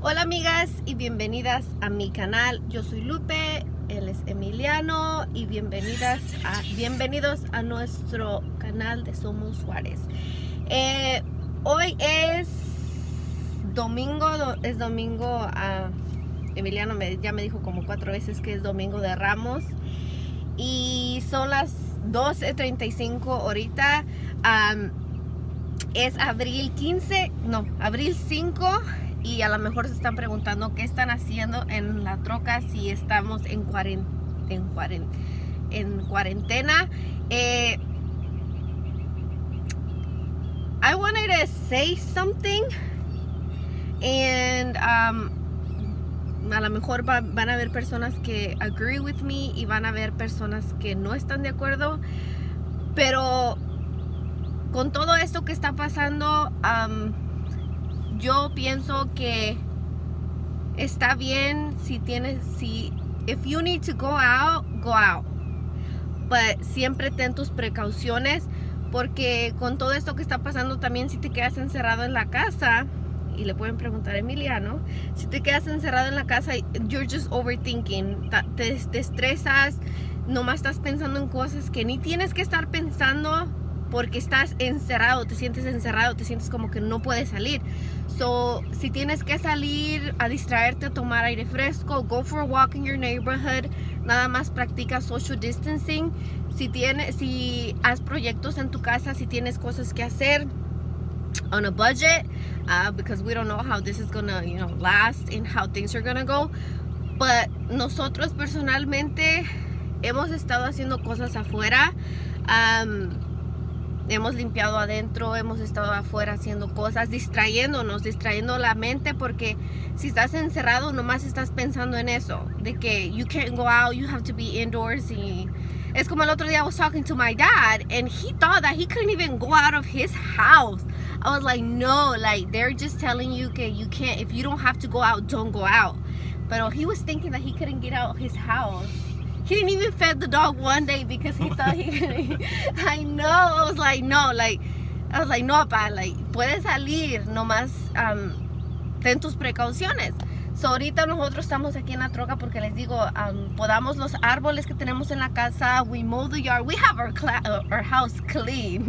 Hola amigas y bienvenidas a mi canal. Yo soy Lupe, él es Emiliano y bienvenidos a nuestro canal de Somos Juarez. Hoy es domingo, Emiliano ya me dijo como 4 veces que es domingo de Ramos y son las 12:35 ahorita. Es abril 5 y a lo mejor se están preguntando qué están haciendo en la troca si estamos en cuarentena. I wanted to say something and a lo mejor van a haber personas que agree with me y van a haber personas que no están de acuerdo, pero con todo esto que está pasando, yo pienso que está bien if you need to go out, but siempre ten tus precauciones, porque con todo esto que está pasando también si te quedas encerrado en la casa, y le pueden preguntar a Emiliano, si te quedas encerrado en la casa, you're just overthinking, te estresas, nomás estás pensando en cosas que ni tienes que estar pensando, porque estás encerrado, te sientes como que no puedes salir. So, si tienes que salir a distraerte, a tomar aire fresco, go for a walk in your neighborhood, nada más practica social distancing. Si haz proyectos en tu casa, si tienes cosas que hacer on a budget, because we don't know how this is gonna, last and how things are gonna go. But nosotros personalmente hemos estado haciendo cosas afuera. Hemos limpiado adentro, hemos estado afuera haciendo cosas, distrayendo la mente, porque si estás encerrado nomás estás pensando en eso, de que you can't go out, you have to be indoors. Y es como el otro día I was talking to my dad and he thought that he couldn't even go out of his house. I was like, no, like they're just telling you que you can't, if you don't have to go out, don't go out. But he was thinking that he couldn't get out of his house. He didn't even feed the dog one day because he thought he could. I know. I was like, no, pa, puedes salir, nomás ten tus precauciones. So ahorita nosotros estamos aquí en la troca porque les digo, podamos los árboles que tenemos en la casa, we mow the yard, we have our house clean,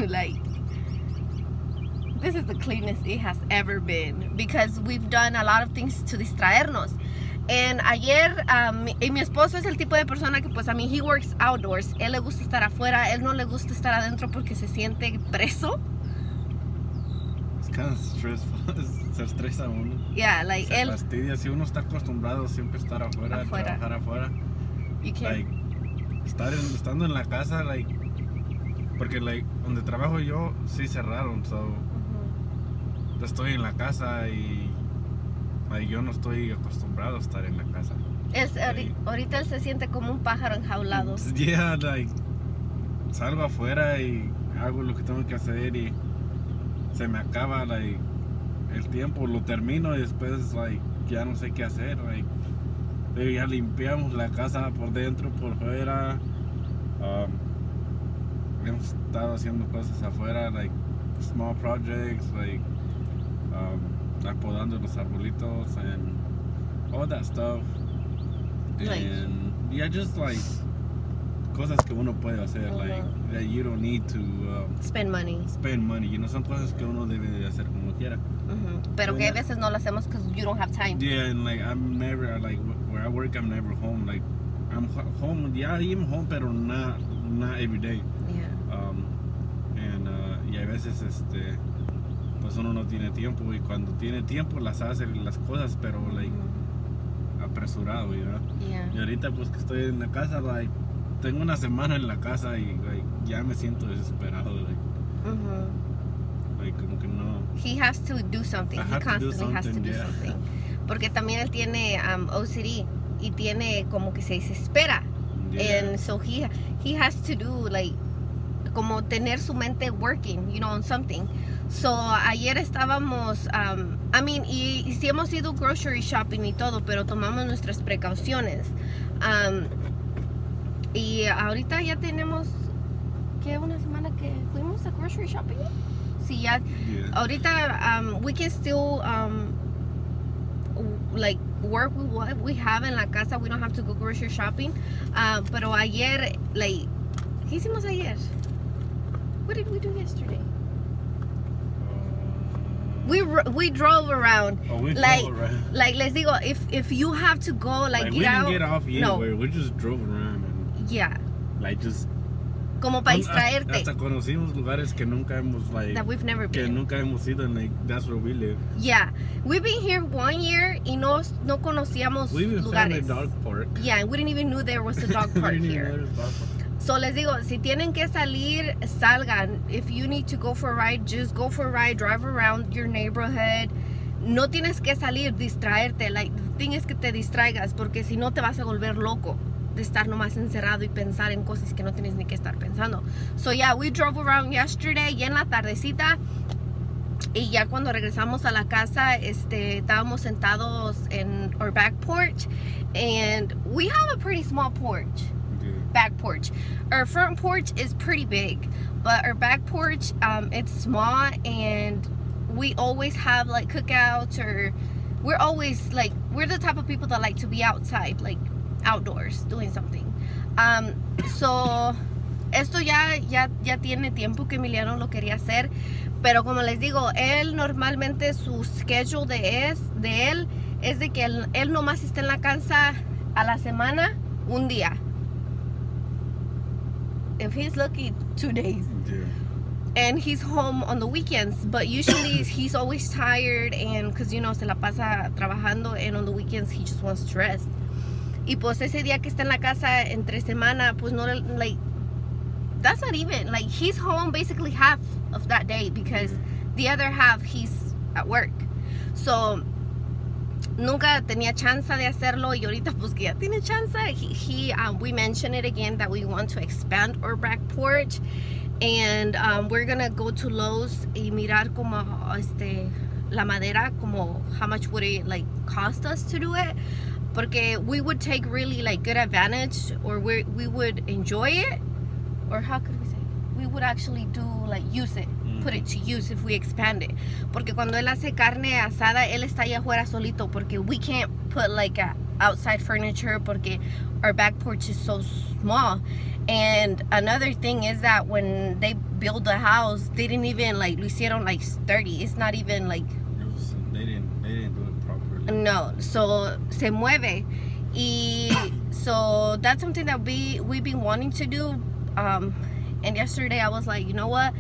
this is the cleanest it has ever been, because we've done a lot of things to distraernos. Ayer, y mi esposo es el tipo de persona que he works outdoors. Él le gusta estar afuera, él no le gusta estar adentro porque se siente preso. Es kind of stressful, se estresa uno. Yeah, se fastidia, si uno está acostumbrado siempre estar afuera. Trabajar afuera. You can't. Estando en la casa, porque donde trabajo yo, sí cerraron, so estoy en la casa y yo no estoy acostumbrado a estar en la casa. Ahorita él se siente como un pájaro enjaulado. Yeah, salgo afuera y hago lo que tengo que hacer y se me acaba el tiempo, lo termino y después ya no sé qué hacer. Ya limpiamos la casa por dentro, por fuera. Hemos estado haciendo cosas afuera, small projects, podando los arbolitos and all that stuff. And yeah, just cosas que uno puede hacer, that you don't need to spend money. Son cosas que uno debe de hacer como quiera. Pero que a veces no lo hacemos because you don't have time. Yeah, and I'm never, where I work, I'm never home. I'm home, yeah, I'm home, pero not every day. Yeah. Y a veces pues uno no tiene tiempo, y cuando tiene tiempo las hace las cosas, pero apresurado, Yeah. Y ahorita pues que estoy en la casa, tengo una semana en la casa y ya me siento desesperado, como que no. He has to do something. He constantly has to do something. Porque también él tiene OCD y tiene como que se desespera. Yeah. And so he has to do como tener su mente working, on something. So ayer estábamos, y sí hemos ido grocery shopping y todo, pero tomamos nuestras precauciones. Y ahorita ya tenemos, una semana que fuimos a grocery shopping. Sí, ya. Yeah. Ahorita we can still like work with what we have en la casa. We don't have to go grocery shopping. Pero ayer, like, ¿qué hicimos ayer? What did we do yesterday? We drove around. Oh, we like, drove around. Like, les digo, if you have to go, like we get out. didn't get off anywhere. No. We just drove around. And, Yeah. like, just. Como para distraerte. Hasta conocimos lugares que nunca hemos, like. That we've never Que been. nunca hemos ido, and, like, that's where we live. Yeah. We've been here 1 year y no conocíamos We even found a lugares. dog park. Yeah, and we didn't even know there was a dog We park didn't even here. know there was a dog park. So les digo, si tienen que salir, salgan. If you need to go for a ride, just go for a ride, drive around your neighborhood. No tienes que salir, distraerte. Like, the thing es que te distraigas, porque si no te vas a volver loco de estar nomás encerrado y pensar en cosas que no tienes ni que estar pensando. So yeah, we drove around yesterday y en la tardecita. Y ya cuando regresamos a la casa, estábamos sentados en our back porch. And we have a pretty small porch. Back porch. Our front porch is pretty big, but our back porch, it's small, and we always have like cookouts, or we're always like, we're the type of people that like to be outside, like outdoors, doing something. So esto ya tiene tiempo que Emiliano lo quería hacer, pero como les digo, él normalmente su schedule de él es de que él nomás está en la casa a la semana un día. If he's lucky, 2 days. Yeah. And he's home on the weekends, but usually he's always tired, and because, you know, se la pasa trabajando, and on the weekends he just wants to rest. Y pues ese día que está en la casa entre semana, pues no, like, that's not even, like, he's home basically half of that day, because the other half he's at work. So nunca tenía chance de hacerlo, y ahorita pues que ya tiene chance, we mentioned it again that we want to expand our back porch, and we're gonna go to Lowe's y mirar como la madera, como how much would it like cost us to do it, porque we would take really like good advantage, or we would enjoy it, or how could we say, we would actually do like use it, put it to use if we expand it. Porque cuando él hace carne asada, él está allá afuera solito, porque we can't put like outside furniture, porque our back porch is so small. And another thing is that when they build the house, they didn't even like, lo hicieron like sturdy. It's not even like, They didn't do it properly. no, so se mueve. Y so that's something that we've been wanting to do. And yesterday I was like, you know what?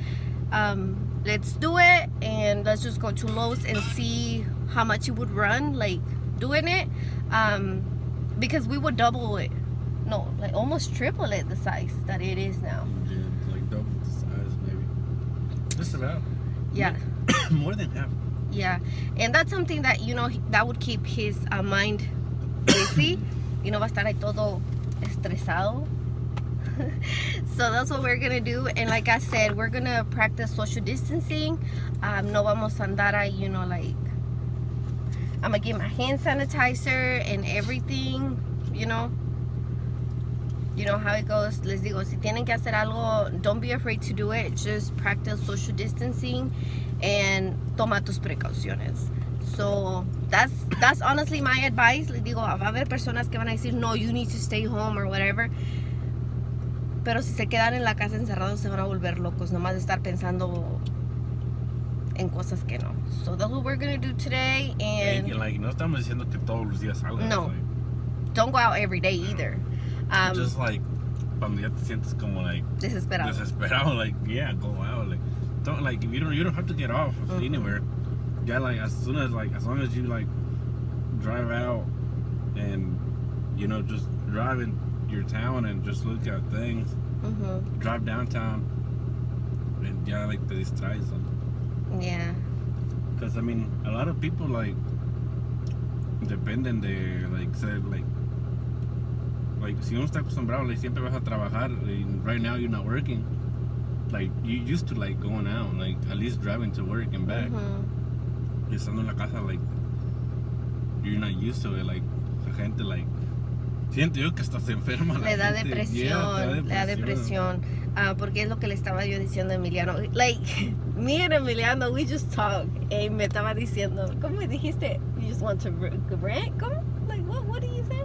Let's do it, and let's just go to Lowe's and see how much it would run, like doing it, because we would double it, no, like almost triple it, the size that it is now. Yeah, like double the size, maybe. Just about. Yeah. More than half. Yeah, and that's something that, you know, that would keep his mind busy. You know, va a estar ahí todo estresado. So that's what we're gonna do, and like I said, we're gonna practice social distancing. No vamos a andar ahí, you know, like, I'm gonna get my hand sanitizer and everything, you know how it goes. Les digo, si tienen que hacer algo, don't be afraid to do it. Just practice social distancing and toma tus precauciones. So that's honestly my advice. Les digo, va a haber personas que van a decir, no, you need to stay home or whatever. Pero si se quedan en la casa encerrados, se van a volver locos, nomás de estar pensando en cosas que no. So that's what we're gonna do today. And like, no estamos diciendo que todos los días salgas. no, like, don't go out every day either. just like, cuando ya te sientes como like Desesperado. like, yeah, go out. Like, don't, like, you don't have to get off anywhere. Yeah, like, as long as you like drive out and, you know, just drive in your town and just look at things. Drive downtown and yeah, like, te distraes. Yeah. Because I mean, a lot of people like dependen de, like, say, like si uno está acostumbrado, like, siempre vas a trabajar, and right now you're not working, like, you used to like going out, like at least driving to work and back. Y estando en la casa, like, you're not used to it. Like, la gente, like, siento yo que hasta se enferma. Le da depresión, le da depresión. Porque es lo que le estaba yo diciendo a Emiliano. Like, me and Emiliano, we just talk. Y me estaba diciendo, ¿cómo me dijiste? You just want to rant? ¿Cómo? Like, what do you say?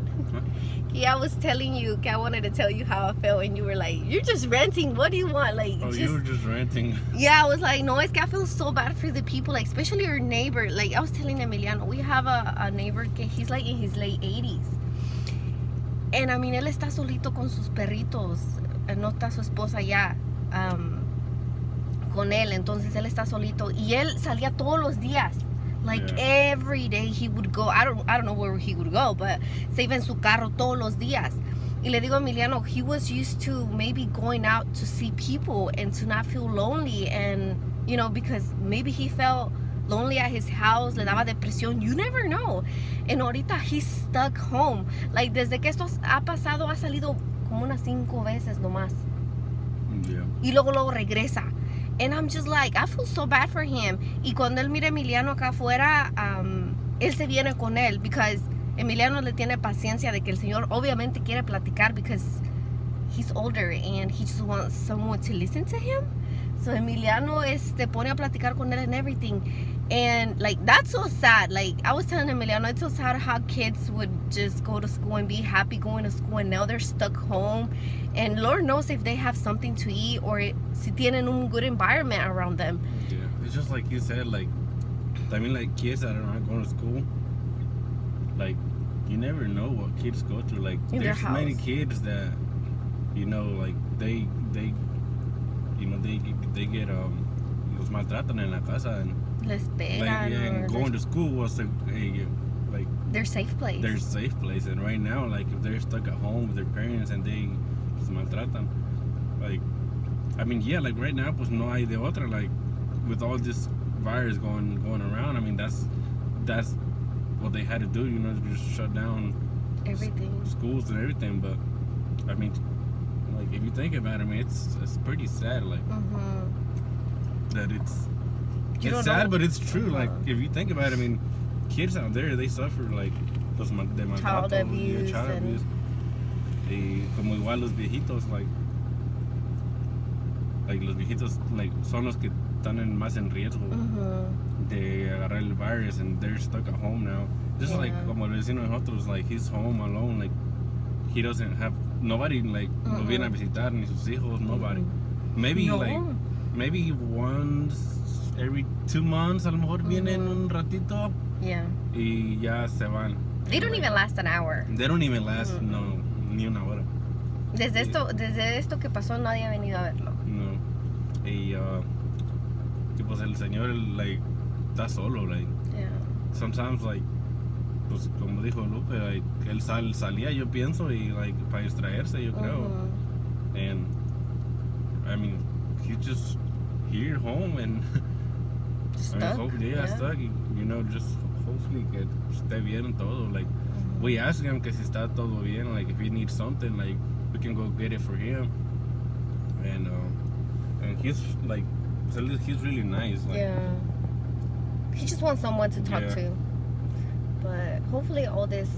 Yeah, I was telling you, I wanted to tell you how I felt, and you were like, you're just ranting. What do you want? Like, you were just ranting. Yeah, I was like, no, es que I feel so bad for the people, like, especially your neighbor. Like, I was telling Emiliano, we have a neighbor que he's like in his late 80s. And I mean, él está solito con sus perritos. No está su esposa ya con él. Entonces, él está solito. Y él salía todos los días. Like, every day he would go. I don't know where he would go, but se iba en su carro todos los días. Y le digo a Emiliano, he was used to maybe going out to see people and to not feel lonely. And, you know, because maybe he felt lonely at his house, le daba depresión. You never know. And ahorita he's stuck home. Like, desde que esto ha pasado, ha salido como unas 5 veces nomás. Yeah. Y luego regresa. And I'm just like, I feel so bad for him. Y cuando él mira a Emiliano acá afuera, él se viene con él. Because Emiliano le tiene paciencia de que el señor obviamente quiere platicar because he's older and he just wants someone to listen to him. So Emiliano pone a platicar con él and everything. And like, that's so sad. Like, I was telling Emiliano, it's so sad how kids would just go to school and be happy going to school, and now they're stuck home. And Lord knows if they have something to eat or si tienen un good environment around them. Yeah, it's just like you said, like, I mean, like, kids that are not going to school, like, you never know what kids go through. Like, in there's their many house. kids that, you know, like, they you know, they get, los maltratan en la casa, and Les pegan, like, yeah, and going to school was like their safe place. their safe place. And right now, like, if they're stuck at home with their parents and they los maltratan, like, I mean, yeah, like right now, pues no hay de otra. Like, with all this virus going around, I mean, that's what they had to do, you know, just shut down Everything. schools and everything. But I mean, like, if you think about it, I mean, it's pretty sad, like, that it's sad, know. but it's true. Like, if you think about it, I mean, kids out there, they suffer, like, Child abuse child and- abuse. Y como igual los viejitos, like los viejitos, like, son los que están más en riesgo de agarrar el virus, and they're stuck at home now. Just like como el vecino de nosotros, like, he's home alone, like, he doesn't have nobody, like, lo viene a visitar, ni sus hijos, nobody. Maybe, No. like, maybe once every 2 months, a lo mejor vienen un ratito Yeah. y ya se van. They don't even last an hour. They don't even last, no, ni una hora. Desde esto que pasó, nadie ha venido a verlo. No. Y pues el señor, like, está solo, like, Yeah. sometimes, like, pues como dijo Lupe, like, él salía, yo pienso, y, like, para distraerse, yo creo. And I mean, he's just here home, and Stuck. I mean, hopefully, stuck, you know, just hopefully que esté bien todo. Like, we asked him que si está todo bien, like, if he needs something, like, we can go get it for him. And he's like, he's really nice. Like, Yeah. He just wants someone to talk Yeah. to. But hopefully all this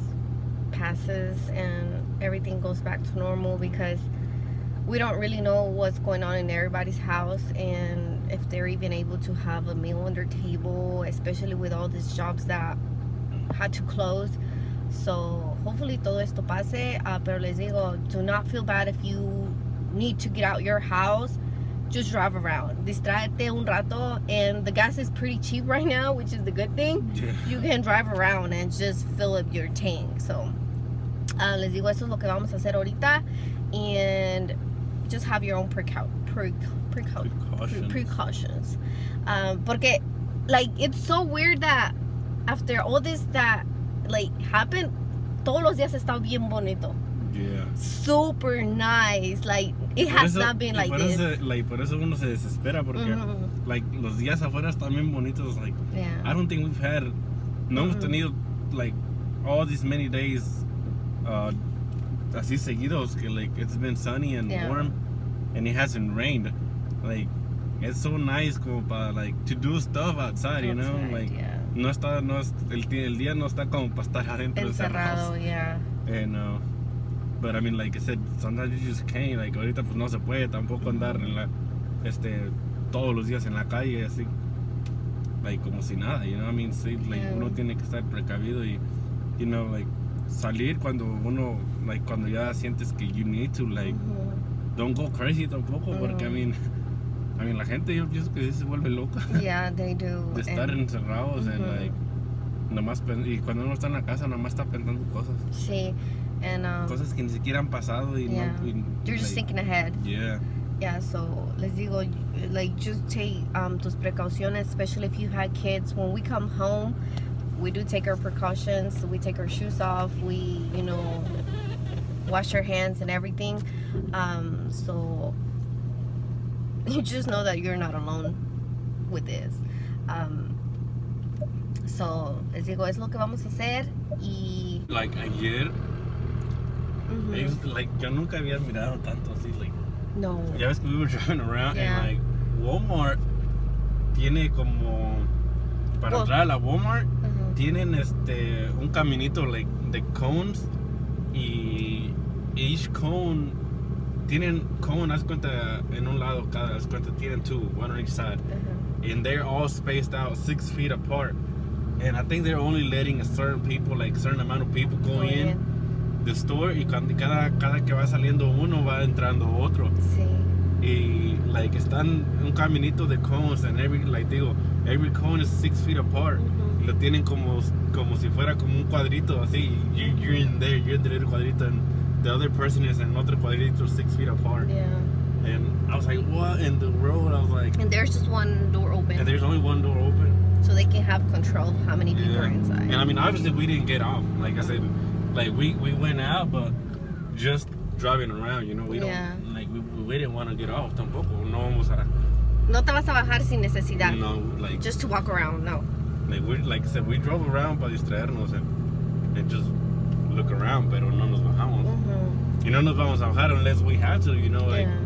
passes and everything goes back to normal, because we don't really know what's going on in everybody's house and if they're even able to have a meal on their table, especially with all these jobs that had to close. So hopefully todo esto pase, pero les digo, do not feel bad if you need to get out your house. Just drive around, distráete un rato, and the gas is pretty cheap right now, which is the good thing. yeah. You can drive around and just fill up your tank. So les digo, eso es lo que vamos a hacer ahorita, and just have your own precautions. Porque, like, it's so weird that after all this that, like, happened, todos los días está bien bonito. Yeah. Super nice. Like, it has not been like this. Por eso uno se desespera, porque, like, los días afuera están bien bonitos. Like, Yeah. I don't think we've had, no hemos tenido, like, all these many days, así seguidos, que, like, it's been sunny and warm, and it hasn't rained. Like, it's so nice como para, like, to do stuff outside, you know? Like, el día no está como para estar adentro encerrado, yeah. And, but I mean, like I said, sometimes you just can't, like, ahorita pues no se puede tampoco andar en la, todos los días en la calle, así, like, como si nada, you know what I mean? Sí, like, Yeah. uno tiene que estar precavido y, you know, like, salir cuando uno, like, cuando ya sientes que you need to, like, don't go crazy tampoco, porque, I mean, la gente, yo pienso que sí se vuelve loca Yeah, they do. de estar encerrados en, like, nomás, y cuando uno está en la casa, nomás está pensando cosas. Sí, and Cosas que ni siquiera han pasado y yeah. no... y, You're just like, thinking ahead. Yeah. Yeah, so les digo, like, just take tus precauciones, especially if you had kids. When we come home, we do take our precautions. We take our shoes off. We, you know, wash our hands and everything. So you just know that you're not alone with this. So les digo, es lo que vamos a hacer y Like, ayer, like, yo nunca había mirado tanto así, like, no. ya ves que we were driving around Yeah. and, like, Walmart tiene como, para Well, entrar a la Walmart, Ujú. tienen un caminito, like, de cones, y each cone, tienen cone, haz cuenta, en un lado cada, haz cuenta, tienen two, one on each side, and they're all spaced out 6 feet apart, and I think they're only letting a certain people, like, certain amount of people go in the store, y cada que va saliendo uno, va entrando otro. Sí. Y, like, están un caminito de cones, and every, like, digo, every cone is 6 feet apart. Y lo tienen como si fuera como un cuadrito, así. You're in there, you're in the little cuadrito, and the other person is in otro cuadrito 6 feet apart. Yeah. And I was like, what in the world? I was like, And there's just one door open, and there's only one door open. so they can have control of how many people Yeah. are inside. And I mean, obviously we didn't get off. Like I said, like we went out, but just driving around, you know, we Yeah. don't, like, we didn't want to get off tampoco. No vamos a, No te vas a bajar sin necesidad. no, like, Just to walk around, no. like I said, we drove around para distraernos and just look around, pero no nos bajamos. Y no nos vamos a bajar unless we have to, you know, like, Yeah.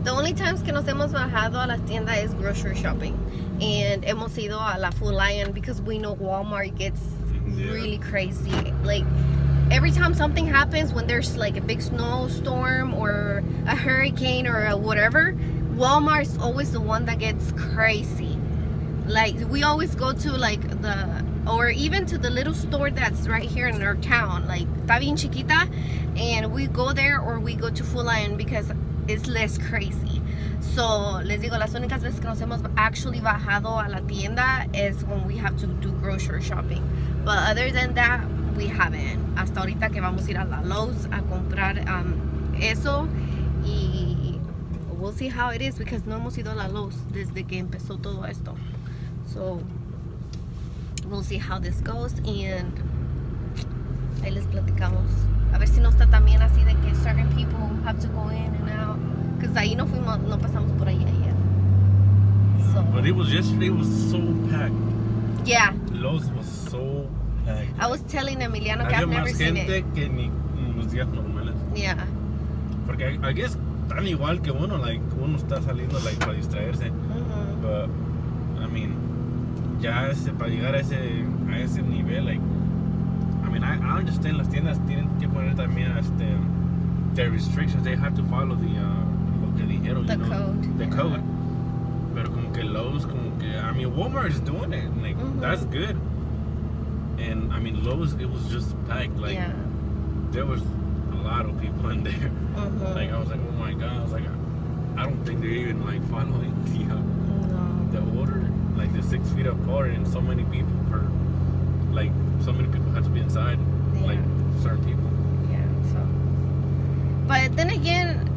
The only times que nos hemos bajado a la tienda is grocery shopping. And hemos ido a la Full Lion because we know Walmart gets Yeah. really crazy. Like, every time something happens, when there's like a big snowstorm or a hurricane or a whatever, Walmart's always the one that gets crazy. Like, we always go to like or even to the little store that's right here in our town, like está bien chiquita, and we go there or we go to Full Lion because it's less crazy. So les digo, las únicas veces que nos hemos actually bajado a la tienda is when we have to do grocery shopping, but other than that we haven't. Hasta ahorita que vamos a ir a la Lowe's a comprar eso, y we'll see how it is because no hemos ido a la Lowe's desde que empezó todo esto. So we'll see how this goes, and ahí les platicamos. A ver si no está también así de que certain people have to go in and out. Because ahí no pasamos por ahí ayer. So, but it was yesterday, it was so packed. yeah, Lowe's was so packed. I was telling Emiliano que Había I've never más seen gente it. que ni en los días normales. Yeah, Porque I guess tan igual que uno, like, uno está saliendo, like, para distraerse. But, I mean, ya para llegar a ese nivel, like, I mean, I understand las tiendas tienen que poner también the restrictions. They have to follow the lo que dijeron, The you know, code. the code. Pero como que Lowe's, como que, I mean, Walmart is doing it, like, that's good. And I mean, Lowe's, it was just packed, like, yeah. there was a lot of people in there. Like, I was like, oh my god, I was like, I don't think they're even, like, following No. the order, like, the 6 feet apart and so many people per, like, so many people had to be inside, Yeah. like, certain people. Yeah, so. But then again,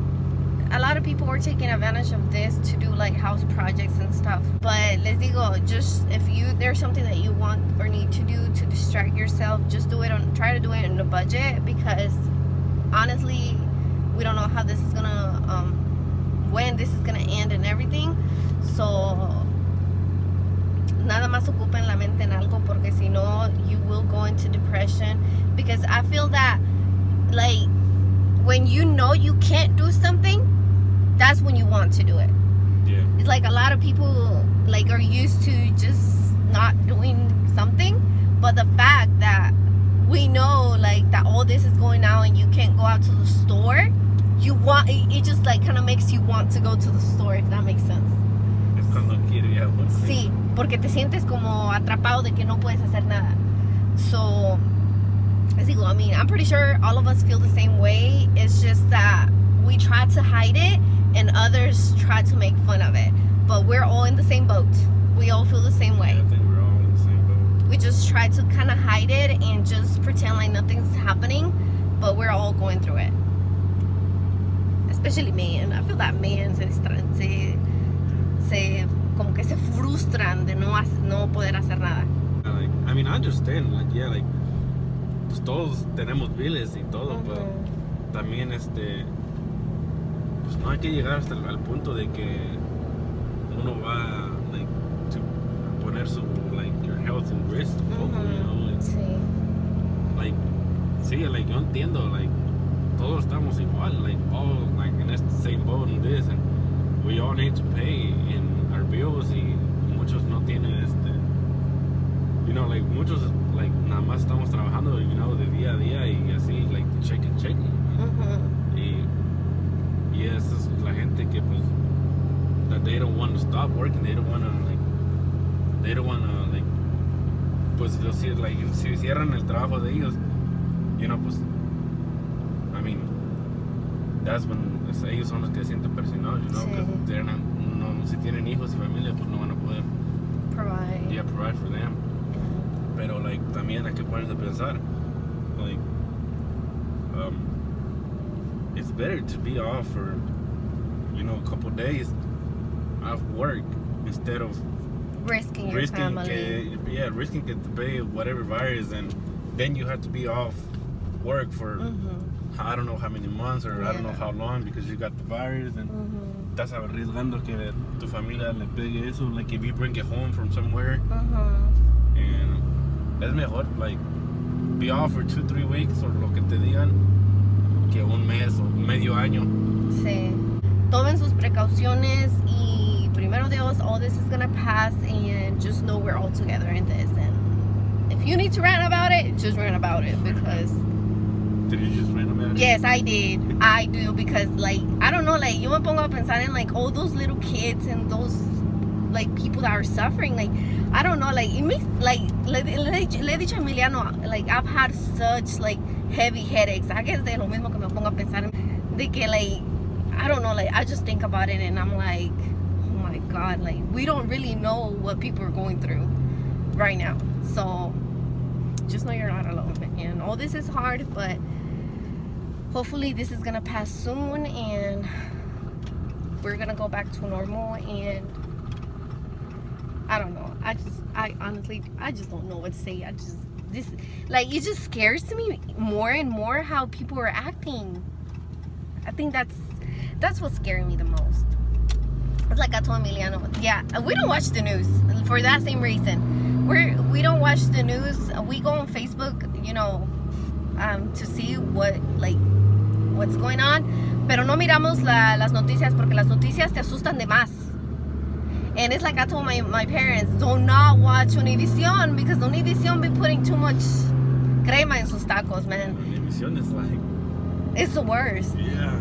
a lot of people were taking advantage of this to do like house projects and stuff. But les digo, just if there's something that you want or need to do to distract yourself, just do it try to do it in a budget, because honestly, we don't know how this is gonna when this is gonna end and everything. So nada más ocupen la mente en algo, porque si no, you will go into depression. Because I feel that, like, when you know you can't do something, that's when you want to do it. Yeah. It's like a lot of people, like, are used to just not doing something, but the fact that we know, like, that all this is going on and you can't go out to the store, it just, like, kind of makes you want to go to the store, if that makes sense. Cuando quiere agua. Sí, porque te sientes como atrapado de que no puedes hacer nada. So, as digo, I mean, I'm pretty sure all of us feel the same way. It's just that we try to hide it and others try to make fun of it. But we're all in the same boat. We all feel the same way. Yeah, I think we're all in the same boat. We just try to kind of hide it and just pretend like nothing's happening, but we're all going through it. Especially men. I feel that men como que se frustran de no poder hacer nada. Like, I mean, I understand, like, yeah, like, pues todos tenemos biles y todo, pero también, pues no hay que llegar hasta al punto de que uno va, like, to poner su, like, your health in risk, you know, like, Sí. like, sí, like, yo entiendo, like, todos estamos igual, like, all, like, in this same boat and this, and we all need to pay in our bills, y muchos no tienen, you know, like, muchos, like, nada más estamos trabajando, you know, de día a día, y así, like, check it, y esa es la gente que, pues, that they don't want to stop working, they don't want to, like, pues, like, si cierran el trabajo de ellos, you know, pues, I mean, that's when ellos son los que se sienten presionados, you know, Sí. because si tienen hijos y familia, pues no van a poder provide for them. Pero, like, también hay que ponerse a pensar, like, it's better to be off for, you know, a couple days off work instead of Risking your family. risking to pay whatever virus, and then you have to be off work for I don't know how many months, or I don't know how long, because you got the virus, and estás arriesgando que tu familia le pegue eso, like, if you bring it home from somewhere, and es mejor, like, be off for 2-3 weeks, or lo que te digan, que un mes o medio año. Sí. Tomen sus precauciones, y primero Dios, all this is gonna pass, and just know we're all together in this. And if you need to rant about it, just rant about it, because Did you just rant about it? yes, I did. I do, because, like, I don't know, like, yo me pongo a pensar en, like, all those little kids and those, like, people that are suffering. Like, I don't know, like, it makes, like, le he dicho a Emiliano, like, I've had such, like, heavy headaches. I guess de lo mismo que me pongo a pensar de que, like, I don't know, like, I just think about it and I'm like, oh my God, like, we don't really know what people are going through right now. So just know you're not alone. And all this is hard, but hopefully this is gonna pass soon, and we're gonna go back to normal. And I don't know, I honestly just don't know what to say. It just scares me more and more how people are acting. I think that's what's scaring me the most. It's like I told Emiliano, yeah, we don't watch the news for that same reason. We don't watch the news. We go on Facebook, you know, to see what's going on, pero no miramos las noticias, porque las noticias te asustan de más. And it's like I told my parents, do not watch Univision, because Univision be putting too much crema en sus tacos, man. Univision is like, It's the worst. yeah,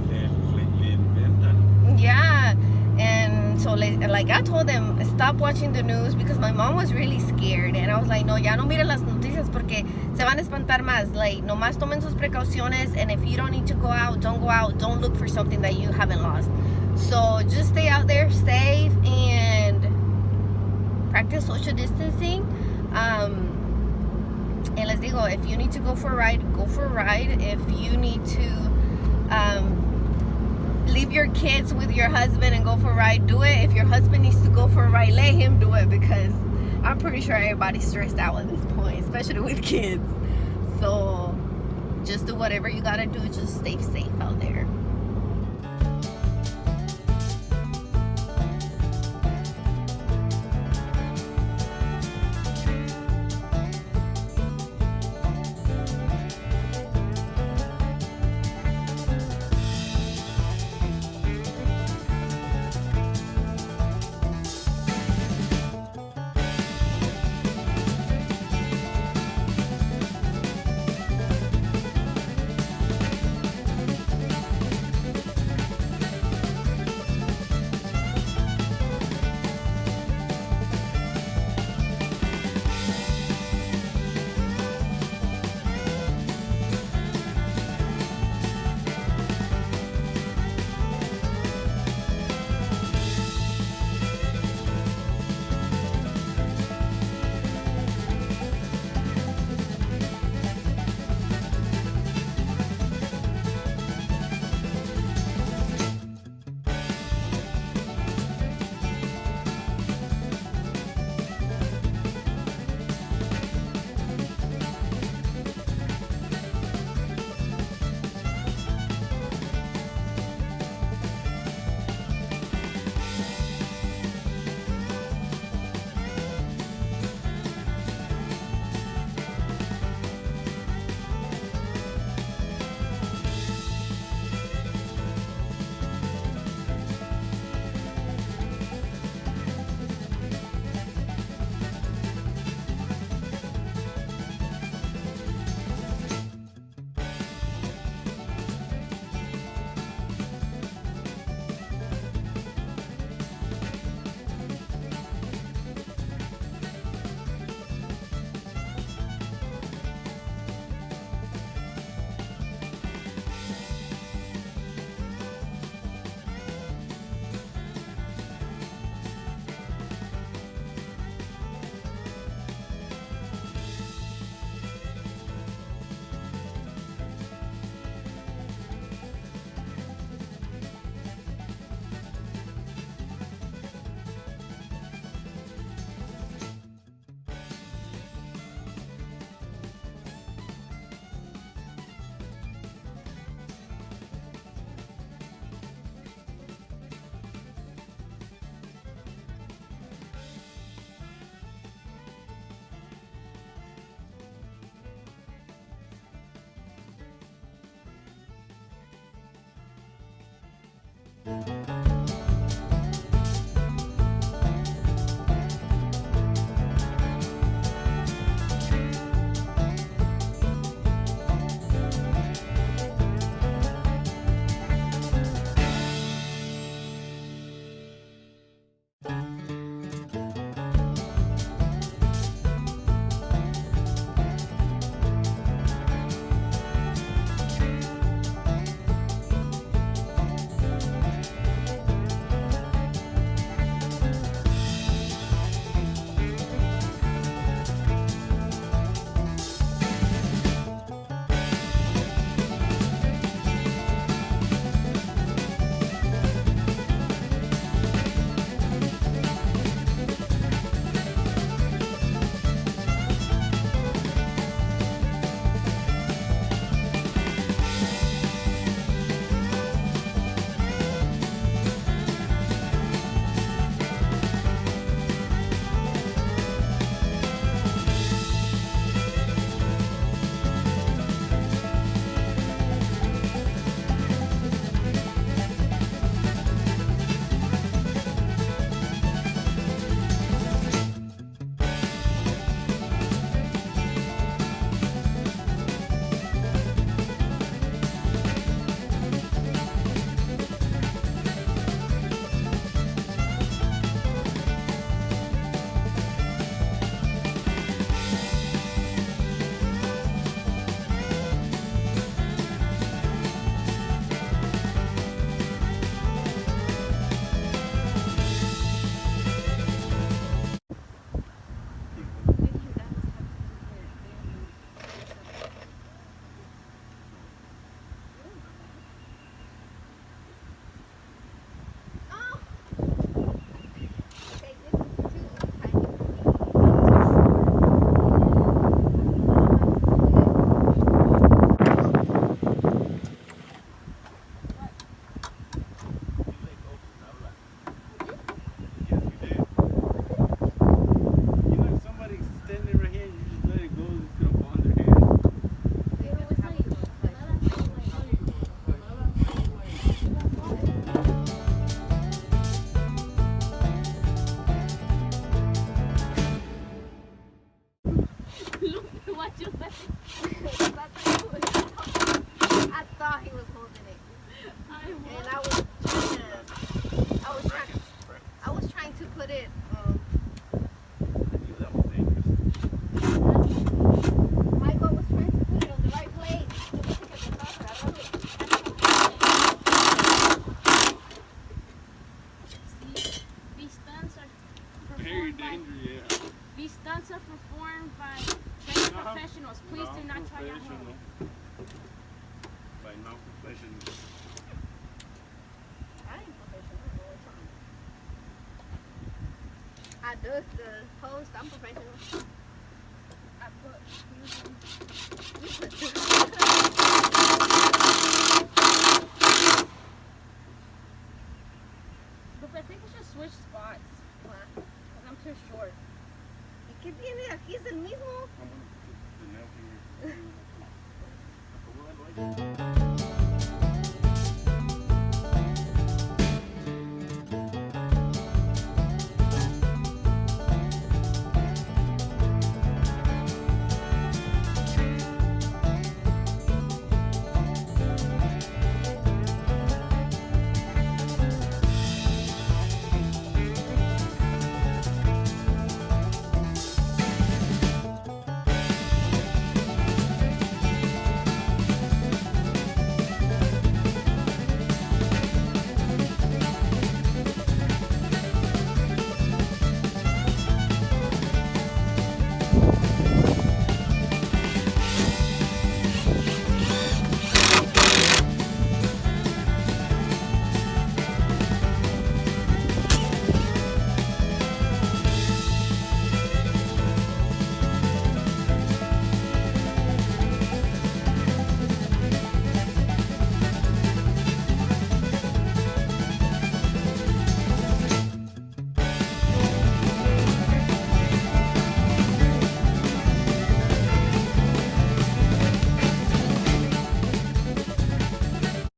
le inventan. Yeah. And so, like, I told them, stop watching the news, because my mom was really scared. And I was like, no, ya no miren las noticias porque se van a espantar más. Like, nomás tomen sus precauciones. And if you don't need to go out, don't go out. Don't look for something that you haven't lost. So just stay out there safe and practice social distancing. And les digo, if you need to go for a ride, go for a ride. If you need to leave your kids with your husband and go for a ride, do it. If your husband needs to go for a ride, let him do it, because I'm pretty sure everybody's stressed out at this point, especially with kids. So just do whatever you gotta do. Just stay safe out there. professionals. Please do not try at home. By non-professionals. I ain't professional all the time. I do the post. I'm professional. I put. But I think we should switch spots. Why? Because I'm too short. ¿Qué tiene? Aquí es el mismo. I'm gonna put the nail here.